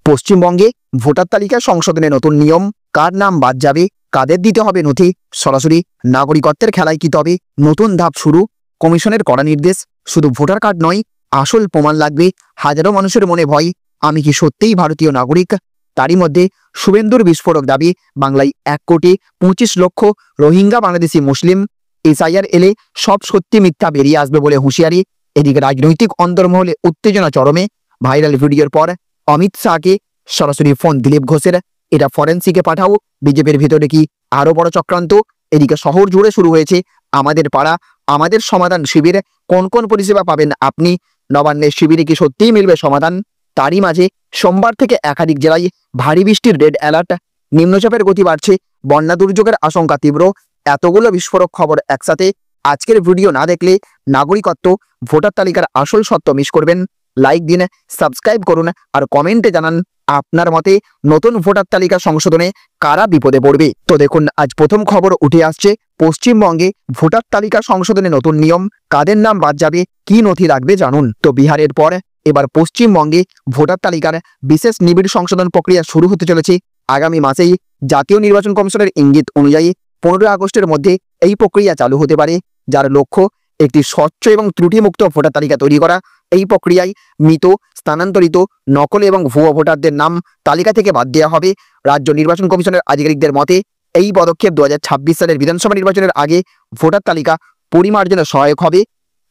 পশ্চিমবঙ্গে ভোটার তালিকা সংশোধনে নতুন নিয়ম, কার নাম বাদ যাবে, কাদের দিতে হবে নথি, সরাসরি নাগরিকত্বের খেলায় কি তবে নতুন ধাপ শুরু? কমিশনের কড়া নির্দেশ, শুধু ভোটার কার্ড নয়, আসল প্রমাণ লাগবে। হাজারো মানুষের মনে ভয়, আমি কি সত্যিই ভারতীয় নাগরিক? তারই মধ্যে শুভেন্দুর বিস্ফোরক দাবি, বাংলায় 1,25,00,000 রোহিঙ্গা বাংলাদেশি মুসলিম। এসআইআর এলে সব সত্যি মিথ্যা বেরিয়ে আসবে বলে হুঁশিয়ারি। এদিকে রাজনৈতিক অন্তর্মহলে উত্তেজনা চরমে। ভাইরাল ভিডিওর পর অমিত শাহকে সরাসরি ফোন দিলীপ ঘোষের, এটা ফরেন্সিকে পাঠাও। বিজেপির ভিতরে কি আরো বড় চক্রান্ত? এদিকে শহর জুড়ে শুরু হয়েছে আমাদের পাড়া আমাদের সমাধান শিবির। কোন কোন পরিষেবা পাবেন আপনি? নবান্নের শিবিরে কি সত্যিই মিলবে সমাধান? তারই মাঝে সোমবার থেকে একাধিক জেলায় ভারী বৃষ্টির রেড অ্যালার্ট। নিম্নচাপের গতি বাড়ছে, বন্যা দুর্যোগের আশঙ্কা তীব্র। এতগুলো বিস্ফোরক খবর একসাথে, আজকের ভিডিও না দেখলে নাগরিকত্ব ভোটার তালিকার আসল সত্য মিস করবেন। লাইক দিন, সাবস্ক্রাইব করুন আর কমেন্টে জানান আপনার মতে নতুন ভোটার তালিকা সংশোধনে কারা বিপদে পড়বে। তো দেখুন, আজ প্রথম খবর উঠে আসছে, পশ্চিমবঙ্গে ভোটার তালিকা সংশোধনে নতুন নিয়ম, কাদের নাম বাদ যাবে, কি নথি লাগবে জানুন। তো বিহারের পর এবার পশ্চিমবঙ্গে ভোটার তালিকার বিশেষ নিবিড় সংশোধন প্রক্রিয়া শুরু হতে চলেছে। আগামী মাসেই জাতীয় নির্বাচন কমিশনের ইঙ্গিত অনুযায়ী 15 আগস্টের মধ্যে এই প্রক্রিয়া চালু হতে পারে, যার লক্ষ্য একটি স্বচ্ছ এবং ত্রুটিমুক্ত ভোটার তালিকা তৈরি করা। এই প্রক্রিয়ায় মৃত, স্থানান্তরিত, নকল এবং ভুয়ো ভোটারদের নাম তালিকা থেকে বাদ দেওয়া হবে। রাজ্য নির্বাচন কমিশনের আধিকারিকদের মতে এই পদক্ষেপ 2026 সালের বিধানসভা নির্বাচনের আগে ভোটার তালিকা পরিমার্জনে সহায়ক হবে।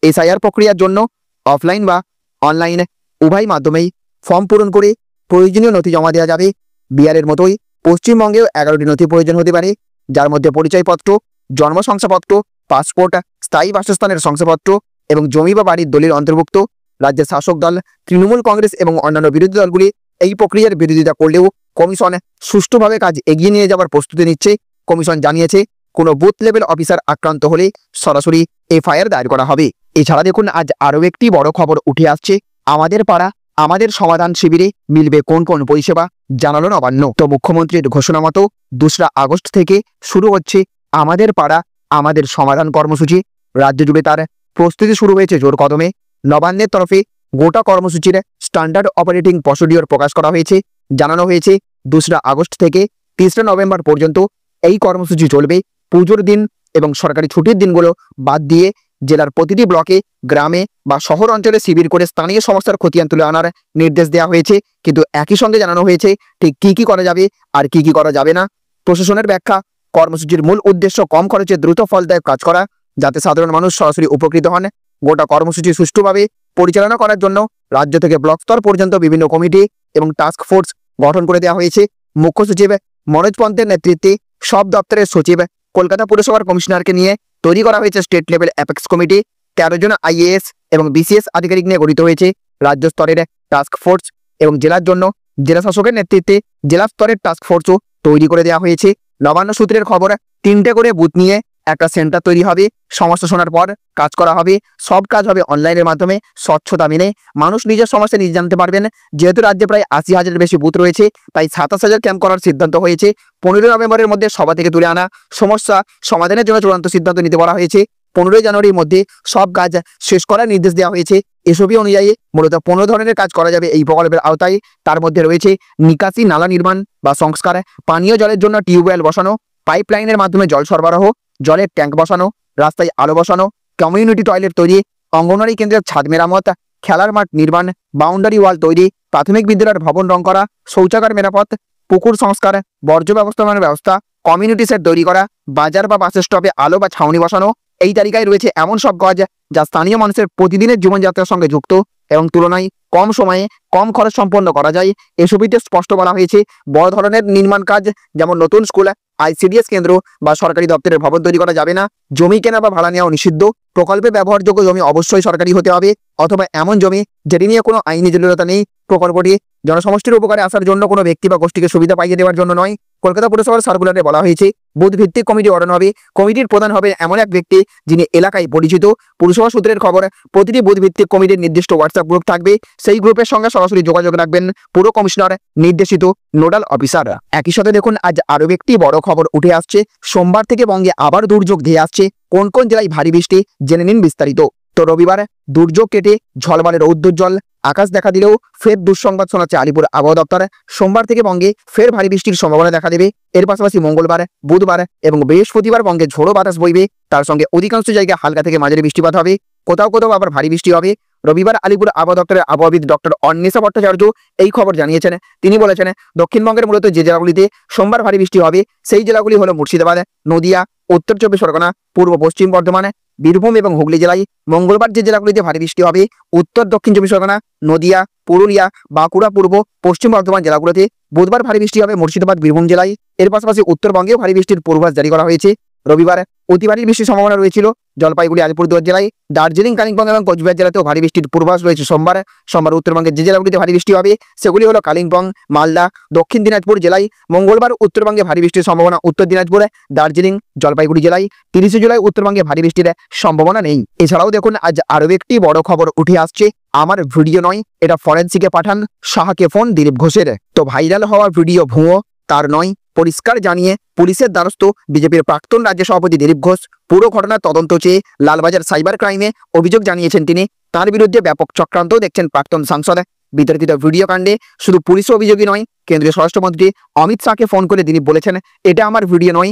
এসআইআর প্রক্রিয়ার জন্য অফলাইন বা অনলাইন উভয় মাধ্যমেই ফর্ম পূরণ করে প্রয়োজনীয় নথি জমা দেওয়া যাবে। বিহারের মতোই পশ্চিমবঙ্গেও 11টি নথি প্রয়োজন হতে পারে, যার মধ্যে পরিচয়পত্র, জন্ম শংসাপত্র, পাসপোর্ট, স্থায়ী বাসস্থানের শংসাপত্র এবং জমি বা বাড়ির দলিল অন্তর্ভুক্ত। রাজ্যের শাসক দল তৃণমূল কংগ্রেস এবং অন্যান্য বিরোধী দলগুলি এই প্রক্রিয়ার বিরোধিতা করলেও কমিশন সুষ্ঠুভাবে কাজ এগিয়ে নিয়ে যাওয়ার প্রস্তুতি নিচ্ছে। কমিশন জানিয়েছে, কোনো বুথ লেভেল অফিসার আক্রান্ত হলে সরাসরি এফআইআর দায়ের করা হবে। এছাড়া দেখুন, আজ আরও একটি বড় খবর উঠে আসছে, আমাদের পাড়া আমাদের সমাধান শিবিরে মিলবে কোন কোন পরিষেবা, জানালো নবান্ন। তো মুখ্যমন্ত্রীর ঘোষণা মতো 2 আগস্ট থেকে শুরু হচ্ছে আমাদের পাড়া আমাদের সমাধান কর্মসূচি। রাজ্য জুড়ে তার প্রস্তুতি শুরু হয়েছে জোর কদমে। নবান্নের তরফে গোটা কর্মসূচির স্ট্যান্ডার্ড অপারেটিং প্রসিডিওর প্রকাশ করা হয়েছে। জানানো হয়েছে 2 আগস্ট থেকে 3 নভেম্বর পর্যন্ত এই কর্মসূচি চলবে। পুজোর দিন এবং সরকারি ছুটির দিনগুলো বাদ দিয়ে জেলার প্রতিটি ব্লকে, গ্রামে বা শহর অঞ্চলে শিবির করে স্থানীয় সমস্যার খতিয়ান তুলে আনার নির্দেশ দেওয়া হয়েছে। কিন্তু একই সঙ্গে জানানো হয়েছে ঠিক কি করা যাবে আর কি করা যাবে না। প্রশাসনের ব্যাখ্যা, কর্মসূচির মূল উদ্দেশ্য কম খরচে দ্রুত ফলদায়ক কাজ করা, যাতে সাধারণ মানুষ সরাসরি উপকৃত হন। গোটা কর্মসূচি সুষ্ঠুভাবে পরিচালনা করার জন্য রাজ্য থেকে ব্লক স্তর পর্যন্ত বিভিন্ন কমিটি এবং টাস্ক ফোর্স গঠন করে দেওয়া হয়েছে। মুখ্য সচিব মনোজ পন্থের নেতৃত্বে সব দপ্তরের সচিব, কলকাতা পুরসভার কমিশনারকে নিয়ে তৈরি করা হয়েছে স্টেট লেভেল অ্যাপেক্স কমিটি। 13 জন আইএএস এবং বিসিএস আধিকারিক নিয়ে গঠিত হয়েছে রাজ্য স্তরের টাস্ক ফোর্স এবং জেলার জন্য জেলা শাসকের নেতৃত্বে জেলা স্তরের টাস্ক ফোর্সও তৈরি করে দেওয়া হয়েছে। নবান্ন সূত্রের খবর, 3টে করে বুথ নিয়ে একটা সেন্টার তৈরি হবে। সমস্যা শোনার পর কাজ করা হবে। সব কাজ হবে অনলাইনের মাধ্যমে, স্বচ্ছতা মেনে। মানুষ নিজের সমস্যা নিজে জানতে পারবেন। যেহেতু রাজ্যে প্রায় 80,000-এর বেশি বুথ রয়েছে, তাই 27,000 ক্যাম্প করার সিদ্ধান্ত হয়েছে। 15 নভেম্বরের মধ্যে সভা থেকে তুলে আনা সমস্যা সমাধানের জন্য চূড়ান্ত সিদ্ধান্ত নিতে বলা হয়েছে। 15 জানুয়ারির মধ্যে সব কাজ শেষ করার নির্দেশ দেওয়া হয়েছে। এসবই অনুযায়ী মূলত 15 ধরনের কাজ করা যাবে এই প্রকল্পের আওতায়। তার মধ্যে রয়েছে নিকাশি নালা নির্মাণ বা সংস্কার, পানীয় জলের জন্য টিউবওয়েল বসানো, পাইপলাইনের মাধ্যমে জল সরবরাহ, জলের ট্যাঙ্ক বসানো, রাস্তায় আলো বসানো, কমিউনিটি টয়লেট তৈরি, অঙ্গনওয়াড়ি কেন্দ্রের ছাদ মেরামত, খেলার মাঠ নির্মাণ, বাউন্ডারি ওয়াল তৈরি, প্রাথমিক বিদ্যালয়ের ভবন রং করা, শৌচাগার মেরামত, পুকুর সংস্কার, বর্জ্য ব্যবস্থাপনার ব্যবস্থা, কমিউনিটি সেট তৈরি করা, বাজার বা বাস স্টপে আলো বা ছাউনি বসানো। এই তালিকায় রয়েছে এমন সব কাজ যা স্থানীয় মানুষের প্রতিদিনের জীবনযাত্রার সঙ্গে যুক্ত এবং তুলনায় কম সময়ে কম খরচ সম্পন্ন করা যায়। এসবিতে স্পষ্ট বলা হয়েছে, বড় ধরনের নির্মাণ কাজ যেমন নতুন স্কুল, আইসিডিএস কেন্দ্র বা সরকারি দপ্তরের ভবন তৈরি করা যাবে না। জমি কেনা বা ভাড়া নেওয়া নিষিদ্ধ। প্রকল্পে ব্যবহারযোগ্য জমি অবশ্যই সরকারি হতে হবে অথবা এমন জমি যেটি নিয়ে কোনো আইনি জটিলতা নেই। প্রকল্পটি জনসমষ্টির উপকারে আসার জন্য কোনো ব্যক্তি বা গোষ্ঠীকে সুবিধা পাইয়ে দেওয়ার জন্য নয়। কলকাতা পুরসভার সার্কুলারে বলা হয়েছে, বুথ ভিত্তিক কমিটি গঠন হবে। কমিটির প্রধান হবে এমন এক ব্যক্তি যিনি এলাকায় পরিচিত। পুরসভা সূত্রের খবর, প্রতিটি বুথ ভিত্তিক কমিটির নির্দিষ্ট হোয়াটসঅ্যাপ গ্রুপ থাকবে। সেই গ্রুপের সঙ্গে সরাসরি যোগাযোগ রাখবেন পুর কমিশনার নির্দেশিত নোডাল অফিসার। একই সাথে দেখুন, আজ আরও একটি বড় খবর উঠে আসছে, সোমবার থেকে বঙ্গে আবার দুর্যোগ ধেয়ে আসছে। কোন কোন জেলায় ভারী বৃষ্টি, জেনে নিন বিস্তারিত। তো রবিবার দুর্যোগ কেটে ঝলমলে রৌদ্রোজ্জ্বল আকাশ দেখা দিলেও ফের দুঃসংবাদ শোনাচ্ছে আলিপুর আবহাওয়া দপ্তর। সোমবার থেকে বঙ্গে ফের ভারী বৃষ্টির সম্ভাবনা দেখা দেবে। এর পাশাপাশি মঙ্গলবার, বুধবার এবং বৃহস্পতিবার বঙ্গে ঝোড়ো বাতাস বইবে। তার সঙ্গে অধিকাংশ জায়গায় হালকা থেকে মাঝারি বৃষ্টিপাত হবে, কোথাও কোথাও আবার ভারী বৃষ্টি হবে। রবিবার আলিপুর আবহাওয়া দপ্তরের আবহাওয়াবিদ ডক্টর অন্বেষা ভট্টাচার্য এই খবর জানিয়েছেন। তিনি বলেছেন, দক্ষিণবঙ্গের মূলত যে জেলাগুলিতে সোমবার ভারী বৃষ্টি হবে সেই জেলাগুলি হলো মুর্শিদাবাদ, নদিয়া, উত্তর চব্বিশ পরগনা, পূর্ব পশ্চিম বর্ধমান, বীরভূম এবং হুগলি জেলায়। মঙ্গলবার যে জেলাগুলিতে ভারী বৃষ্টি হবে উত্তর দক্ষিণ চব্বিশ পরগনা, নদিয়া, পুরুলিয়া, বাঁকুড়া, পূর্ব পশ্চিম বর্ধমান জেলাগুলোতে। বুধবার ভারী বৃষ্টি হবে মুর্শিদাবাদ, বীরভূম জেলায়। এর পাশাপাশি উত্তরবঙ্গেও ভারী বৃষ্টির পূর্বাভাস জারি করা হয়েছে। রবিবার অতি ভারী বৃষ্টির সম্ভাবনা রয়েছিল জলপাইগুড়ি, আলিপুরদুয়ার জেলায়। দার্জিলিং, কালিম্পং এবং কোচবিহার জেলাতেও ভারী বৃষ্টির পূর্বাভাস রয়েছে সোমবার উত্তরবঙ্গের যে জেলাগুলিতে ভারী বৃষ্টি হবে সেগুলি হলো কালিম্পং, মালদা, দক্ষিণ দিনাজপুর জেলায়। মঙ্গলবার উত্তরবঙ্গে ভারী বৃষ্টির সম্ভাবনা উত্তর দিনাজপুর, দার্জিলিং, জলপাইগুড়ি জেলায়। 30 জুলাই উত্তরবঙ্গে ভারী বৃষ্টির সম্ভাবনা নেই। এছাড়াও দেখুন, আজ আরও একটি বড় খবর উঠে আসছে। আমার ভিডিও নয়, এটা ফরেন্সিকে পাঠান শাহকে ফোন দিলীপ ঘোষের। তো ভাইরাল হওয়া ভিডিও ভুয়ো, তার নয়, পরিষ্কার জানিয়ে পুলিশের দ্বারস্থ বিজেপির প্রাক্তন রাজ্য সভাপতি দিলীপ ঘোষ। পুরো ঘটনার তদন্ত চেয়ে লালবাজার সাইবার ক্রাইমে অভিযোগ জানিয়েছেন তিনি। তার বিরুদ্ধে ব্যাপক চক্রান্ত দেখছেন প্রাক্তন সাংসদ। বিতর্কিত ভিডিও কাণ্ডে শুধু পুলিশ অভিযোগই নয়, কেন্দ্রীয় স্বরাষ্ট্রমন্ত্রী অমিত শাহকে ফোন করে দিলীপ বলেছেন, এটা আমার ভিডিও নয়,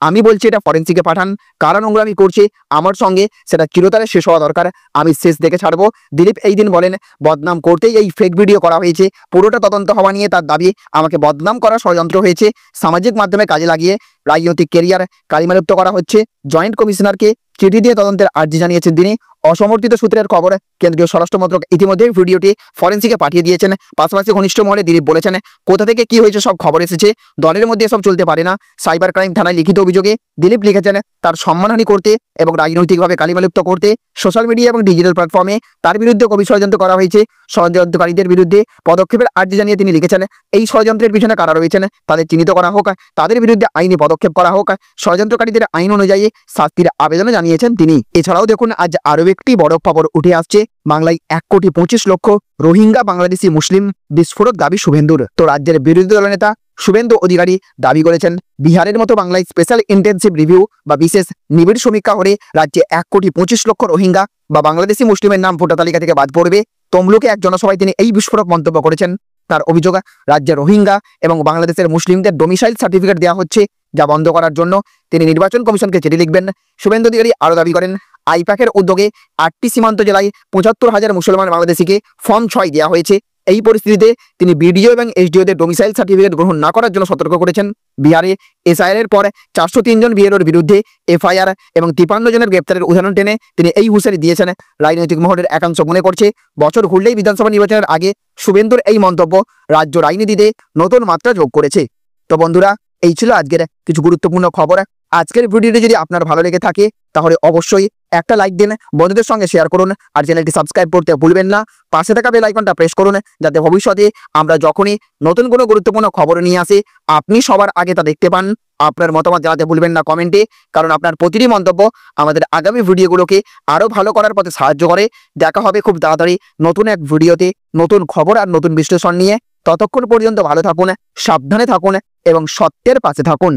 আমি বলছি এটা ফরেন্সিকে পাঠান। কারা নোংরামি করছে আমার সঙ্গে সেটা চিরতরে শেষ হওয়া দরকার, আমি শেষ দেখে ছাড়বো। দিলীপ এই দিন বলেন, বদনাম করতেই এই ফেক ভিডিও করা হয়েছে। পুরোটা তদন্ত হওয়া নিয়ে তার দাবি, আমাকে বদনাম করা ষড়যন্ত্র হয়েছে, সামাজিক মাধ্যমে কাজে লাগিয়ে রাজনৈতিক কেরিয়ার কালিমালিপ্ত করা হচ্ছে। জয়েন্ট কমিশনারকে চিঠি দিয়ে তদন্তের আর্জি জানিয়েছেন তিনি। অসমর্থিত সূত্রের খবর, কেন্দ্রীয় স্বরাষ্ট্র মন্ত্রক ইতিমধ্যেই ভিডিওটি ফরেন্সিকে পাঠিয়ে দিয়েছেন। পাশাপাশি ঘনিষ্ঠ মহলে দিলীপ বলেছেন, কোথা থেকে কি হয়েছে সব খবর এসেছে, দলের মধ্যে এসব চলতে পারে না। সাইবার ক্রাইম থানায় লিখিত অভিযোগে দিলীপ লিখেছেন, তার সম্মানহানি করতে এবং রাজনৈতিকভাবে কালিমালিপ্ত করতে সোশ্যাল মিডিয়া এবং ডিজিটাল প্ল্যাটফর্মে তার বিরুদ্ধে কবির ষড়যন্ত্র করা হয়েছে। ষড়যন্ত্রকারীদের বিরুদ্ধে পদক্ষেপের আর্জি জানিয়ে তিনি লিখেছেন, এই ষড়যন্ত্রের পিছনে কারা রয়েছেন তাদের চিহ্নিত করা হোক, তাদের বিরুদ্ধে আইনি পদক্ষেপ করা হোক, ষড়যন্ত্রকারীদের আইন অনুযায়ী শাস্তির আবেদনও জানিয়েছেন তিনি। এছাড়াও দেখুন, আজ আরও একটি বড় খবর উঠে আসছে। বাংলায় 1,25,00,000 রোহিঙ্গা বাংলাদেশি মুসলিম, বিস্ফোরক দাবি শুভেন্দুর। তো রাজ্যের বিরোধী দলনেতা শুভেন্দু অধিকারী দাবি করেছেন, বিহারের মতো বাংলায় স্পেশাল ইন্টেনসিভ রিভিউ বা বিশেষ নিবিড় সমীক্ষা হলে রাজ্যে 1,25,00,000 রোহিঙ্গা বা বাংলাদেশি মুসলিমের নাম ভোটার তালিকা থেকে বাদ পড়বে। তমলুকে এক জনসভায় তিনি এই বিস্ফোরক মন্তব্য করেছেন। তার অভিযোগ, রাজ্যে রোহিঙ্গা এবং বাংলাদেশের মুসলিমদের ডোমিসাইল সার্টিফিকেট দেওয়া হচ্ছে, যা বন্ধ করার জন্য তিনি নির্বাচন কমিশনকে চিঠি লিখবেন। শুভেন্দু অধিকারী আরও দাবি করেন, আইপ্যাকের উদ্যোগে 8টি সীমান্ত জেলায় 75,000 মুসলমান বাংলাদেশিকে ফর্ম 6 দেওয়া হয়েছে। এই পরিস্থিতিতে তিনি বিডিও এবং এসডিওদের ডোমিসাইল সার্টিফিকেট গ্রহণ না করার জন্য সতর্ক করেছেন। বিহারে এসআইআর এর পর 403 জন বিএলওর বিরুদ্ধে এফআইআর এবং 53 জনের গ্রেপ্তারের উদাহরণ টেনে তিনি এই হুঁশিয়ারি দিয়েছেন। রাজনৈতিক মহলের একাংশ মনে করছে, বছর ঘুরলেই বিধানসভা নির্বাচনের আগে শুভেন্দুর এই মন্তব্য রাজ্য রাজনীতিতে নতুন মাত্রা যোগ করেছে। তো বন্ধুরা, এই ছিল আজকের কিছু গুরুত্বপূর্ণ খবর। আজকের ভিডিওটি যদি আপনার ভালো লেগে থাকে তাহলে অবশ্যই একটা লাইক দিন, বন্ধুদের সঙ্গে শেয়ার করুন, আর চ্যানেলটি সাবস্ক্রাইব করতে ভুলবেন না। পাশে থাকা বেল আইকনটা প্রেস করুন, যাতে ভবিষ্যতে আমরা যখনই নতুন কোনো গুরুত্বপূর্ণ খবর নিয়ে আসি আপনি সবার আগে তা দেখতে পান। আপনার মতামত জানাতে ভুলবেন না কমেন্টে, কারণ আপনার প্রতিটি মন্তব্য আমাদের আগামী ভিডিওগুলোকে আরও ভালো করার পথে সাহায্য করে। দেখা হবে খুব তাড়াতাড়ি নতুন এক ভিডিওতে, নতুন খবর আর নতুন বিশ্লেষণ নিয়ে। ততক্ষণ পর্যন্ত ভালো থাকুন, সাবধানে থাকুন এবং সত্যের পাশে থাকুন।